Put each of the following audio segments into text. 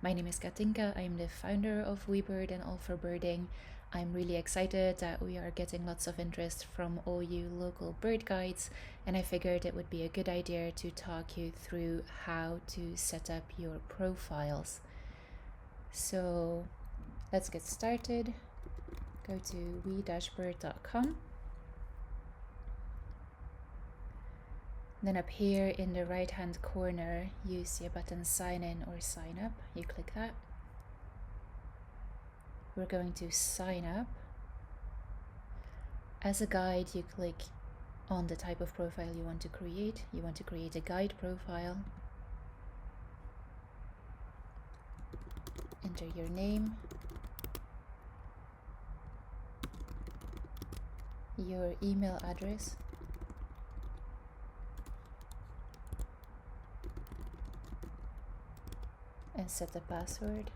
My name is Katinka. I'm the founder of WeBird and All for Birding. I'm really excited that we are getting lots of interest from all you local bird guides, and I figured it would be a good idea to talk you through how to set up your profiles. So let's get started. Go to we-bird.com. Then up here in the right hand corner, you see a button sign in or sign up. You click that. We're going to sign up. As a guide, you click on the type of profile you want to create. You want to create a guide profile. Enter your name, your email address, and set the password.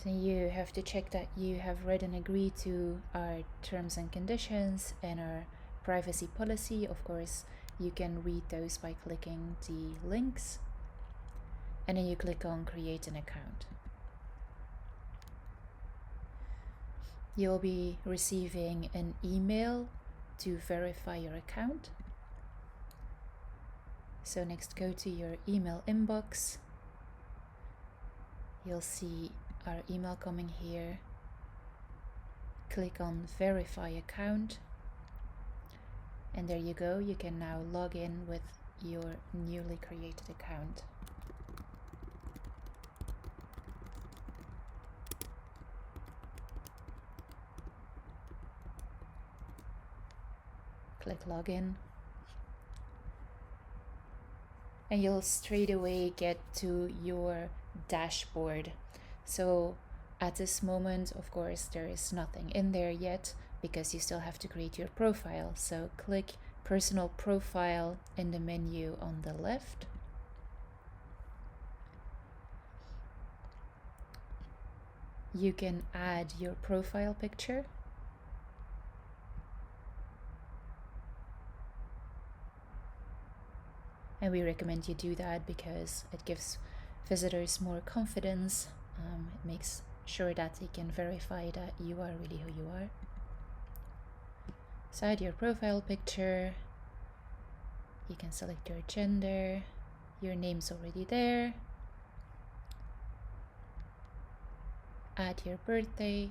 Then you have to check that you have read and agreed to our terms and conditions and our privacy policy. Of course, you can read those by clicking the links, and then you click on create an account. You'll be receiving an email to verify your account. So next, go to your email inbox. You'll see our email coming here. Click on verify account, and there you go. You can now log in with your newly created account. Click login, and you'll straight away get to your dashboard. So at this moment, of course, there is nothing in there yet because you still have to create your profile. So click personal profile in the menu on the left. You can add your profile picture. And we recommend you do that because it gives visitors more confidence. It makes sure that they can verify that you are really who you are. So add your profile picture. You can select your gender. Your name's already there. Add your birthday.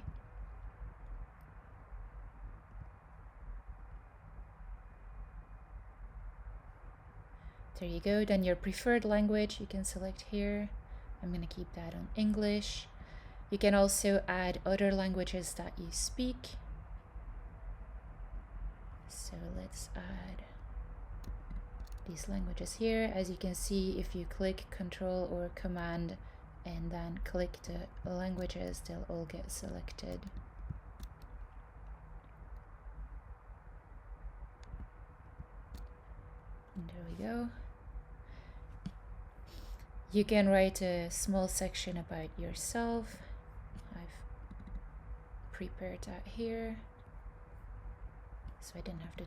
There you go. Then your preferred language you can select here. I'm going to keep that on English. You can also add other languages that you speak. So let's add these languages here. As you can see, if you click Control or Command and then click the languages, they'll all get selected. And there we go. You can write a small section about yourself. I've prepared that here, so I didn't have to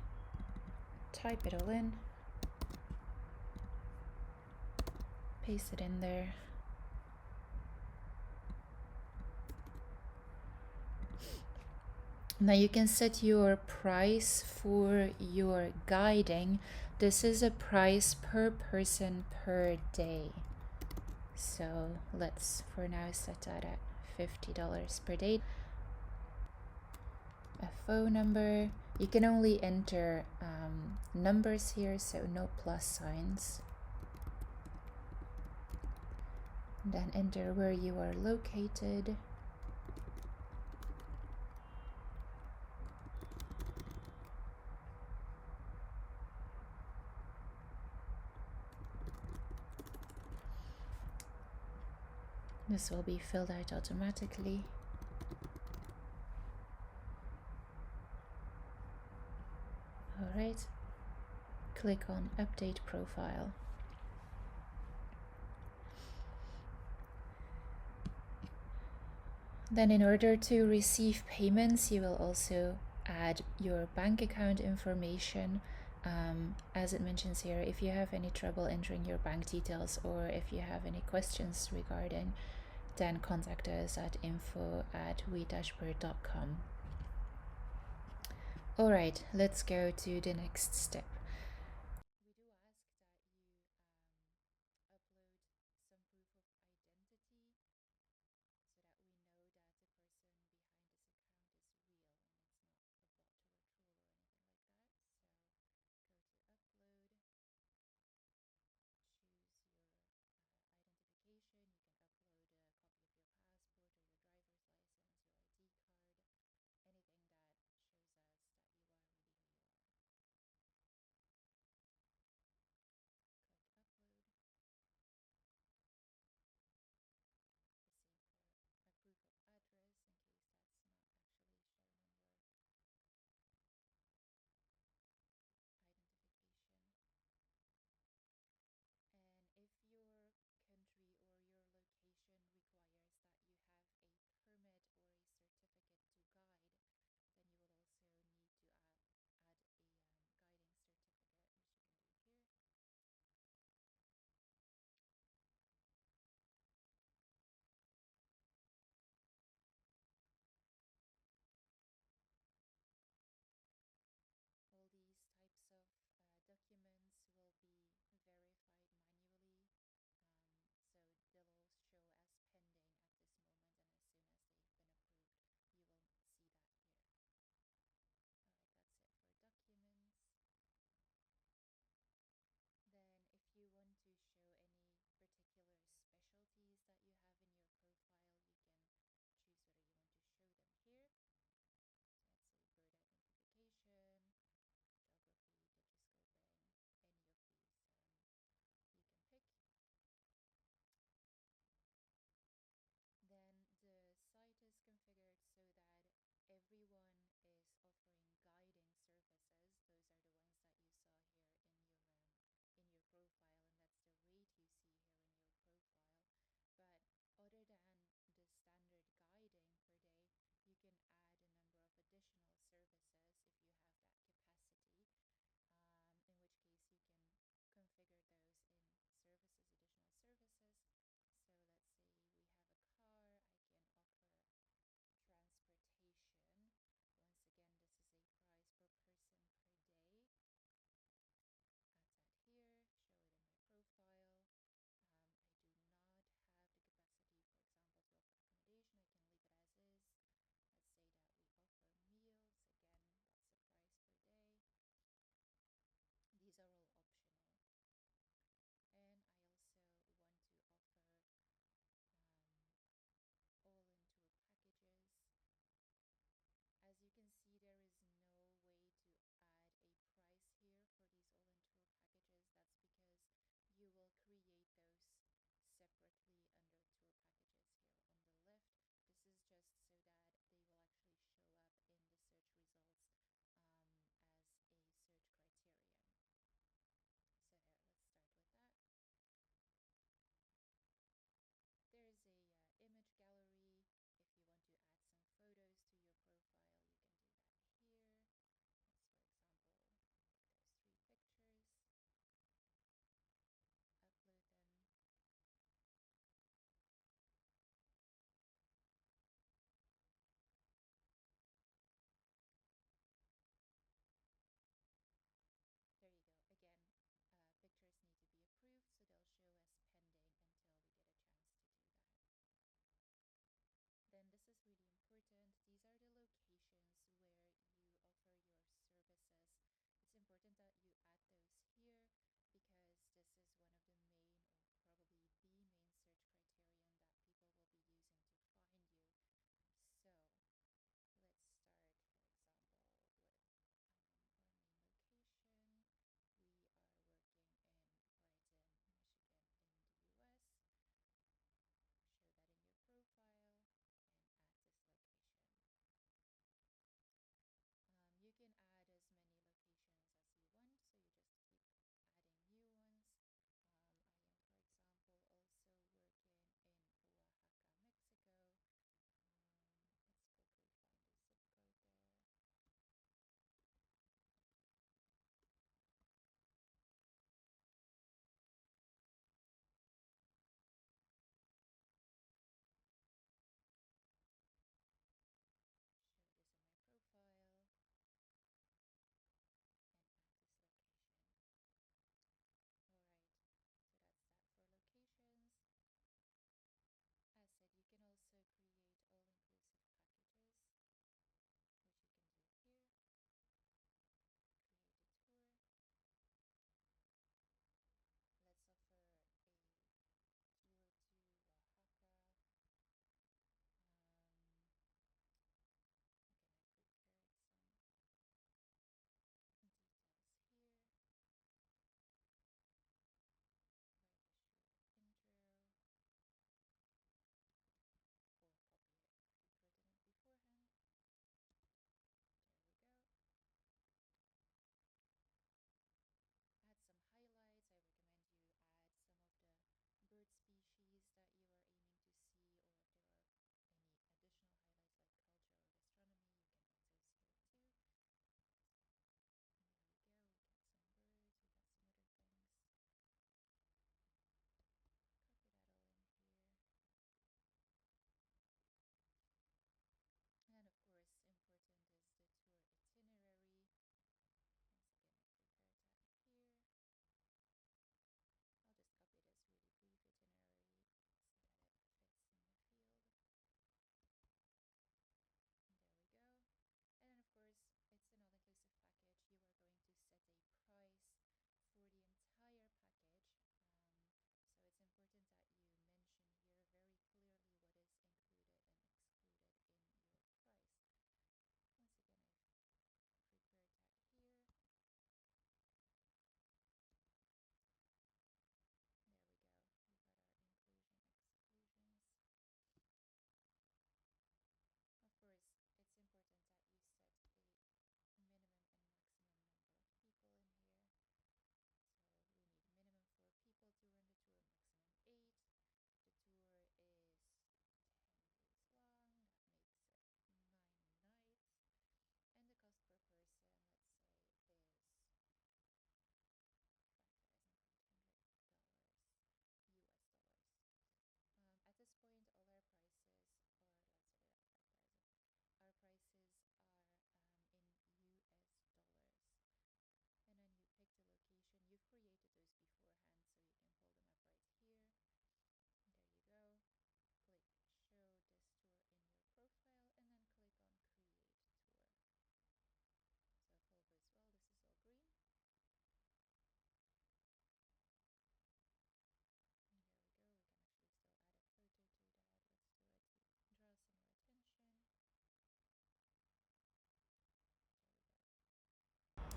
type it all in. Paste it in there. Now you can set your price for your guiding. This is a price per person per day. So let's for now set that at $50 per day. A phone number. You can only enter numbers here, so no plus signs. Then enter where you are located. This will be filled out automatically. Alright, click on Update Profile. Then in order to receive payments, you will also add your bank account information. As it mentions here, if you have any trouble entering your bank details or if you have any questions regarding, then contact us at info@we-bird.com. All right, let's go to the next step. We do ask that you upload some proof of identity so that we know that the person behind this account is real and it's not a bot or a troll or anything like that. So go to upload, choose your identification. You can upload a copy of your passport or your driver's license, your ID card, anything that shows us that you are really who you are.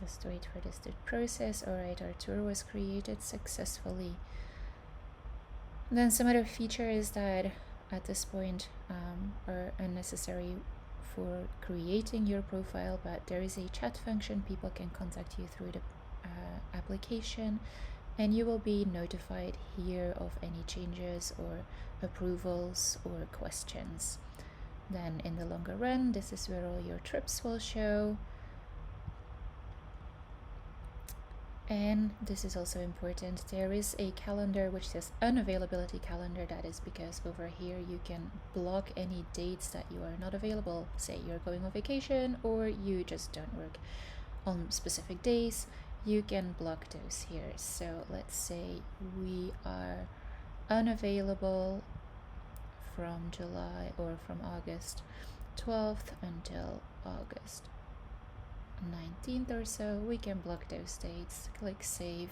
Just wait for this to process. Alright, our tour was created successfully. And then some other features that at this point are unnecessary for creating your profile, but there is a chat function. People can contact you through the application, and you will be notified here of any changes or approvals or questions. Then in the longer run, this is where all your trips will show. And this is also important, there is a calendar which says unavailability calendar. That is because over here you can block any dates that you are not available. Say you're going on vacation or you just don't work on specific days, you can block those here. So let's say we are unavailable from July or from August 12th until August 19th or so. We can block those dates. Click save.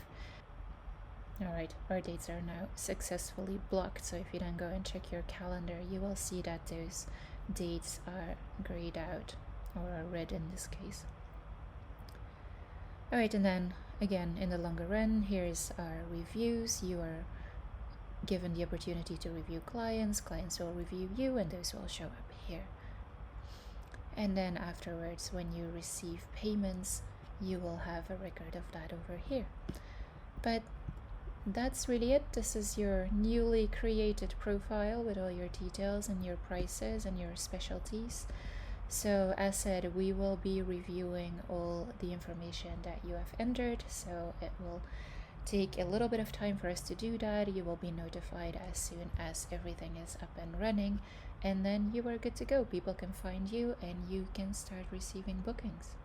Alright, our dates are now successfully blocked. So if you then go and check your calendar, you will see that those dates are grayed out, or are red in this case. Alright, and then again in the longer run, here's our reviews. You are given the opportunity to review clients will review you, and those will show up here. And then afterwards, when you receive payments, you will have a record of that over here. But that's really it. This is your newly created profile with all your details and your prices and your specialties. So as said, we will be reviewing all the information that you have entered, so it will take a little bit of time for us to do that. You will be notified as soon as everything is up and running, and then you are good to go. People can find you and you can start receiving bookings.